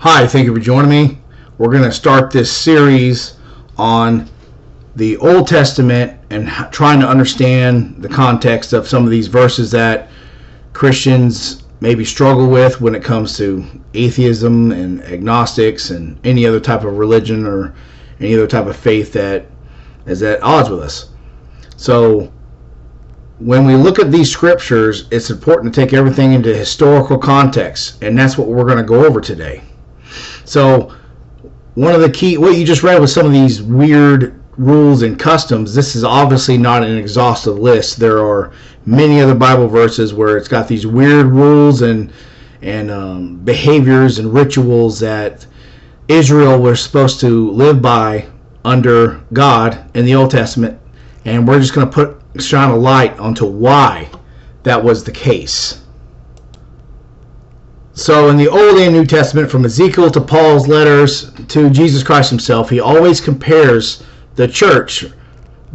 Hi, thank you for joining me. We're going to start this series on the Old Testament and trying to understand the context of some of these verses that Christians maybe struggle with when it comes to atheism and agnostics and any other type of religion or any other type of faith that is at odds with us. So when we look at these scriptures, it's important to take everything into historical context, and that's what we're going to go over today. So one of the key, what you just read was some of these weird rules and customs. This is obviously not an exhaustive list. There are many other Bible verses where it's got these weird rules and behaviors and rituals that Israel was supposed to live by under God in the Old Testament, and we're just going to shine a light onto why that was the case. So in the Old and New Testament, from Ezekiel to Paul's letters to Jesus Christ himself, he always compares the church,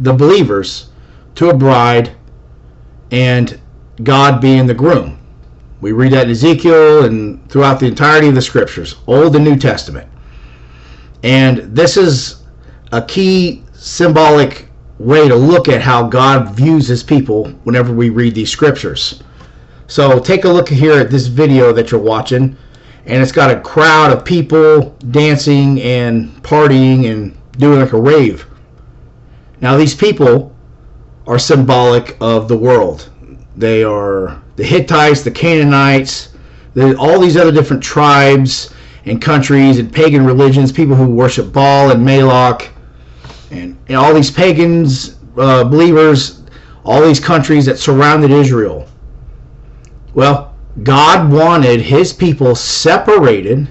the believers, to a bride and God being the groom. We read that in Ezekiel and throughout the entirety of the scriptures, Old and New Testament. And this is a key symbolic way to look at how God views his people whenever we read these scriptures. So take a look here at this video that you're watching, and it's got a crowd of people dancing and partying and doing like a rave. Now these people are symbolic of the world. They are the Hittites, the Canaanites, all these other different tribes and countries and pagan religions, people who worship Baal and Moloch, and all these pagans, believers, all these countries that surrounded Israel. Well, God wanted his people separated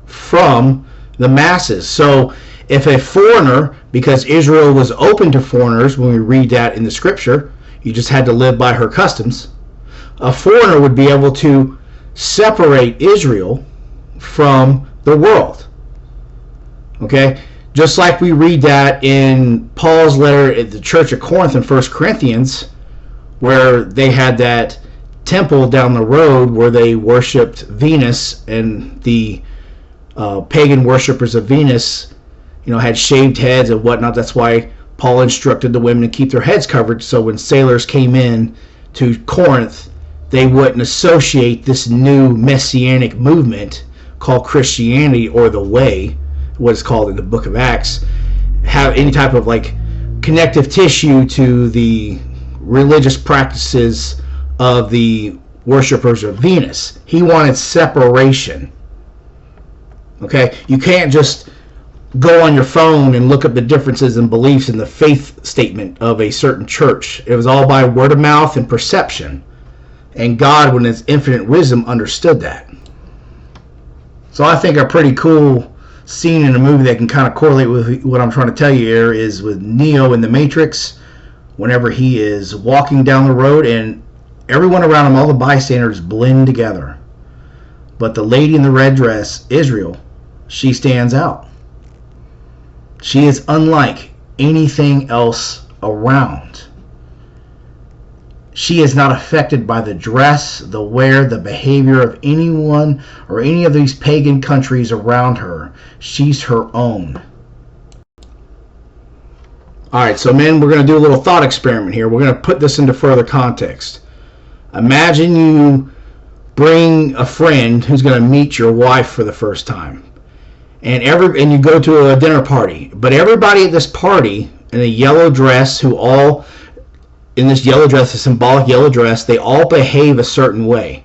from the masses. So if a foreigner, because Israel was open to foreigners, when we read that in the scripture, you just had to live by her customs, a foreigner would be able to separate Israel from the world. Okay? Just like we read that in Paul's letter at the church of Corinth in 1 Corinthians, where they had that temple down the road where they worshipped Venus, and the pagan worshippers of Venus, had shaved heads and whatnot. That's why Paul instructed the women to keep their heads covered, so when sailors came in to Corinth, they wouldn't associate this new messianic movement called Christianity, or the Way, what it's called in the book of Acts, have any type of connective tissue to the religious practices of the worshipers of Venus. He wanted separation. Okay? You can't just go on your phone and look up the differences in beliefs in the faith statement of a certain church. It was all by word of mouth and perception. And God, in his infinite wisdom, understood that. So I think a pretty cool scene in a movie that can kind of correlate with what I'm trying to tell you here is with Neo in The Matrix, whenever he is walking down the road and everyone around him, all the bystanders, blend together. But the lady in the red dress, Israel, she stands out. She is unlike anything else around. She is not affected by the dress, the wear, the behavior of anyone or any of these pagan countries around her. She's her own. Alright, so men, we're going to do a little thought experiment here. We're going to put this into further context. Imagine you bring a friend who's going to meet your wife for the first time. And you go to a dinner party. But everybody at this party in a yellow dress, in this yellow dress, a symbolic yellow dress, they all behave a certain way.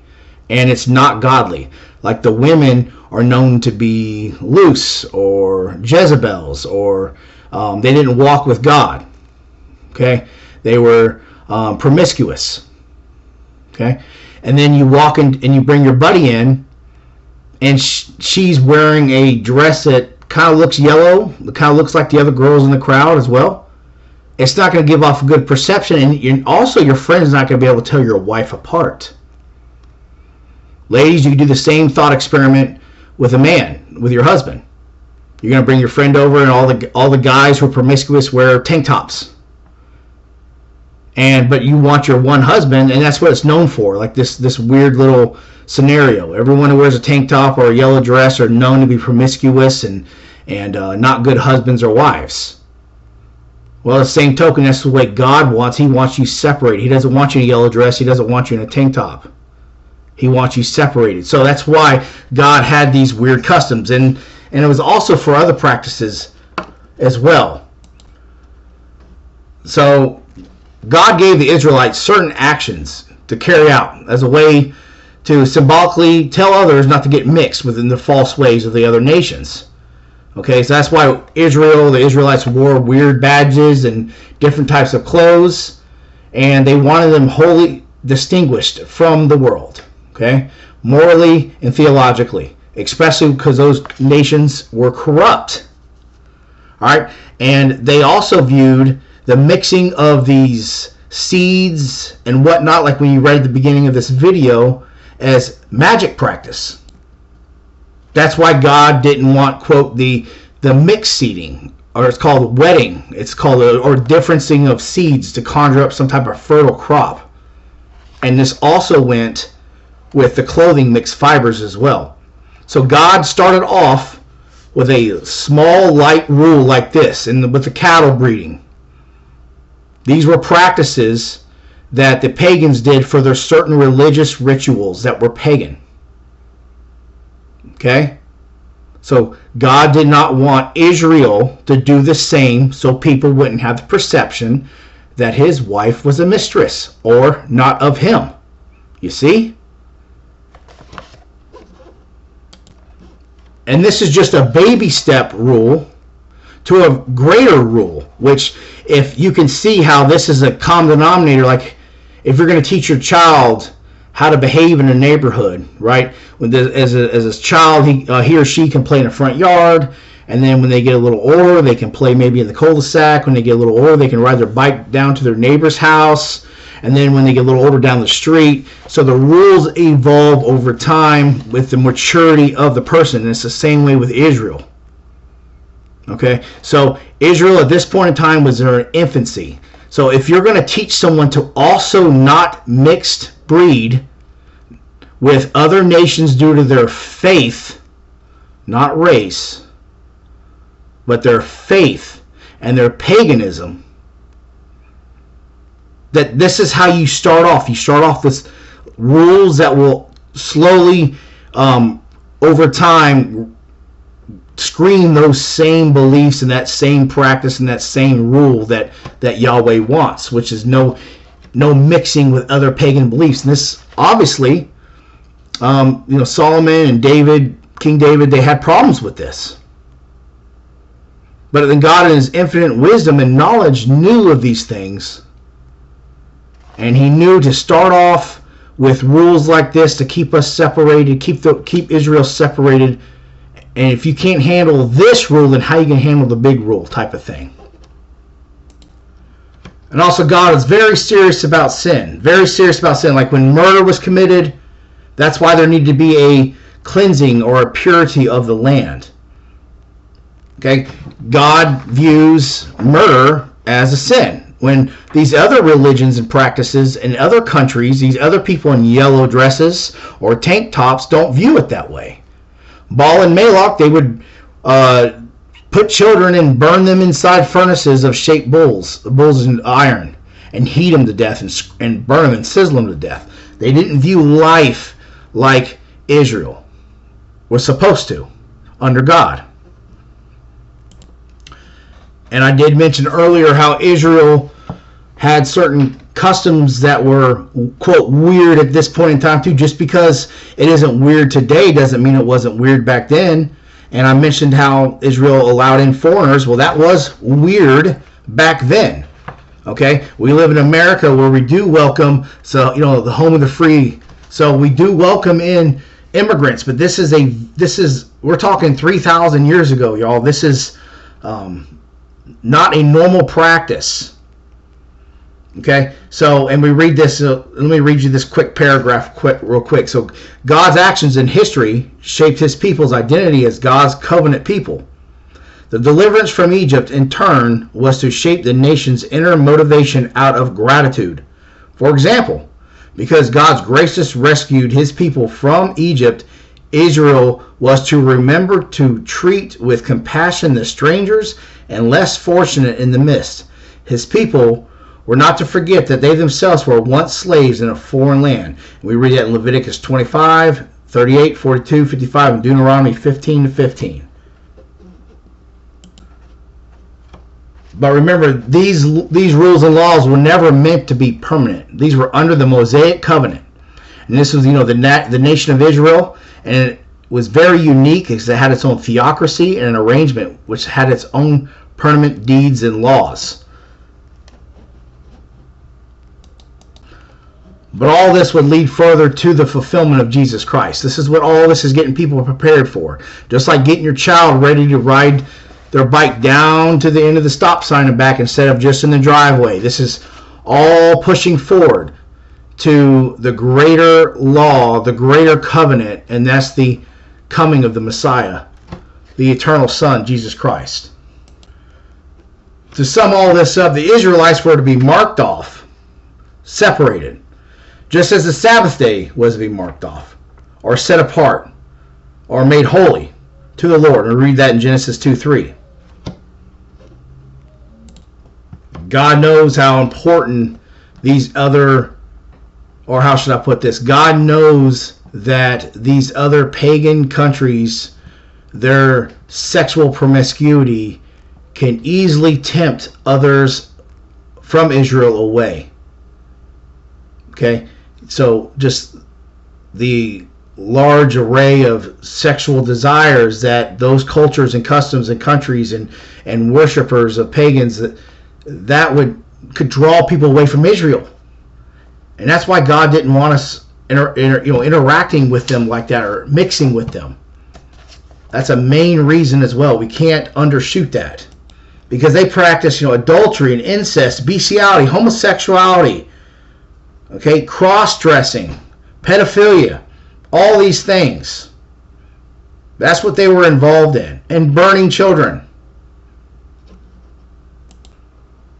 And it's not godly. Like the women are known to be loose or Jezebels, or they didn't walk with God. Okay? They were promiscuous. Okay, and then you walk in and you bring your buddy in, and she's wearing a dress that kind of looks yellow, kind of looks like the other girls in the crowd as well. It's not going to give off a good perception, and also your friend is not going to be able to tell your wife apart. Ladies, you can do the same thought experiment with a man, with your husband. You're going to bring your friend over, and all the guys who are promiscuous wear tank tops. but you want your one husband, and that's what it's known for. Like this weird little scenario. Everyone who wears a tank top or a yellow dress are known to be promiscuous and not good husbands or wives. Well, the same token, that's the way God wants. He wants you separated. He doesn't want you in a yellow dress. He doesn't want you in a tank top. He wants you separated. So that's why God had these weird customs. And it was also for other practices as well. So God gave the Israelites certain actions to carry out as a way to symbolically tell others not to get mixed within the false ways of the other nations. Okay, so that's why the Israelites wore weird badges and different types of clothes, and they wanted them wholly distinguished from the world, okay, morally and theologically, especially because those nations were corrupt. All right, and they also viewed the mixing of these seeds and whatnot, like when you read at the beginning of this video, as magic practice. That's why God didn't want, quote, the mixed seeding, or it's called wedding. It's called or differencing of seeds to conjure up some type of fertile crop. And this also went with the clothing mixed fibers as well. So God started off with a small, light rule like this, and with the cattle breeding. These were practices that the pagans did for their certain religious rituals that were pagan. Okay? So God did not want Israel to do the same, so people wouldn't have the perception that his wife was a mistress or not of him. You see? And this is just a baby step rule to a greater rule, which if you can see how this is a common denominator, like if you're going to teach your child how to behave in a neighborhood, right? As a child, he or she can play in the front yard, and then when they get a little older, they can play maybe in the cul-de-sac. When they get a little older, they can ride their bike down to their neighbor's house, and then when they get a little older, down the street. So the rules evolve over time with the maturity of the person, and it's the same way with Israel. Okay, so Israel at this point in time was in her infancy. So if you're going to teach someone to also not mixed breed with other nations due to their faith, not race, but their faith and their paganism, that this is how you start off. You start off with rules that will slowly, over time, screen those same beliefs and that same practice and that same rule that Yahweh wants, which is no mixing with other pagan beliefs. And this, obviously, Solomon and David, King David, they had problems with this. But then God, in his infinite wisdom and knowledge, knew of these things. And he knew to start off with rules like this to keep us separated, keep Israel separated. And if you can't handle this rule, then how you can handle the big rule type of thing. And also, God is very serious about sin. Very serious about sin. Like when murder was committed, that's why there needed to be a cleansing or a purity of the land. Okay? God views murder as a sin. When these other religions and practices in other countries, these other people in yellow dresses or tank tops don't view it that way. Baal and Moloch, they would put children and burn them inside furnaces of shaped bulls in iron, and heat them to death and burn them and sizzle them to death. They didn't view life like Israel was supposed to under God. And I did mention earlier how Israel had certain customs that were, quote, weird at this point in time too. Just because it isn't weird today doesn't mean it wasn't weird back then. And I mentioned how Israel allowed in foreigners. Well, that was weird back then. Okay, we live in America where we do welcome, so the home of the free. So we do welcome in immigrants, but this is we're talking 3,000 years ago, y'all. This is not a normal practice. Okay, so, and we read this, let me read you this quick paragraph real quick. So, God's actions in history shaped his people's identity as God's covenant people. The deliverance from Egypt, in turn, was to shape the nation's inner motivation out of gratitude. For example, because God's graciously rescued his people from Egypt, Israel was to remember to treat with compassion the strangers and less fortunate in the midst. His people were not to forget that they themselves were once slaves in a foreign land. We read that in Leviticus 25, 38, 42, 55, and Deuteronomy 15 to 15. But remember, these rules and laws were never meant to be permanent. These were under the Mosaic covenant. And this was, the nation of Israel, and it was very unique because it had its own theocracy and an arrangement which had its own permanent deeds and laws. But all this would lead further to the fulfillment of Jesus Christ. This is what all this is getting people prepared for. Just like getting your child ready to ride their bike down to the end of the stop sign and back instead of just in the driveway. This is all pushing forward to the greater law, the greater covenant, and that's the coming of the Messiah, the eternal Son, Jesus Christ. To sum all this up, the Israelites were to be marked off, separated, just as the Sabbath day was to be marked off, or set apart, or made holy to the Lord. And read that in Genesis 2:3. God knows how important these other, or how should I put this? God knows that these other pagan countries, their sexual promiscuity can easily tempt others from Israel away. Okay? So just the large array of sexual desires that those cultures and customs and countries and worshipers of pagans that could draw people away from Israel. And that's why God didn't want us interacting with them like that or mixing with them. That's a main reason as well. We can't undershoot that. Because they practice, adultery and incest, bestiality, homosexuality, okay, cross-dressing, pedophilia, all these things. That's what they were involved in. And burning children.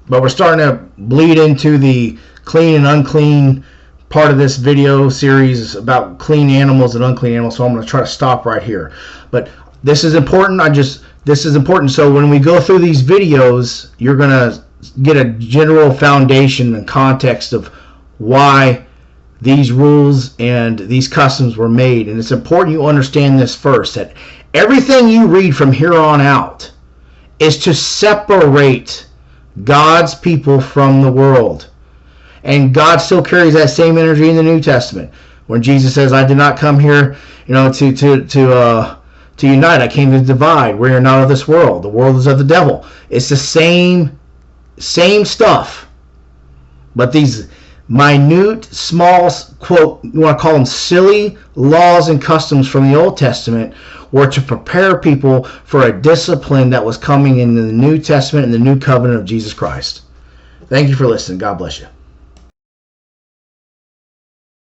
But we're starting to bleed into the clean and unclean part of this video series about clean animals and unclean animals, so I'm going to try to stop right here. But this is important. This is important. So when we go through these videos, you're going to get a general foundation and context of why these rules and these customs were made. And it's important you understand this first, that everything you read from here on out is to separate God's people from the world. And God still carries that same energy in the New Testament. When Jesus says, I did not come here, to unite. I came to divide. We are not of this world. The world is of the devil. It's the same stuff. But these minute, small, quote, you want to call them silly laws and customs from the Old Testament were to prepare people for a discipline that was coming in the New Testament and the new covenant of Jesus Christ. Thank you for listening. God bless you.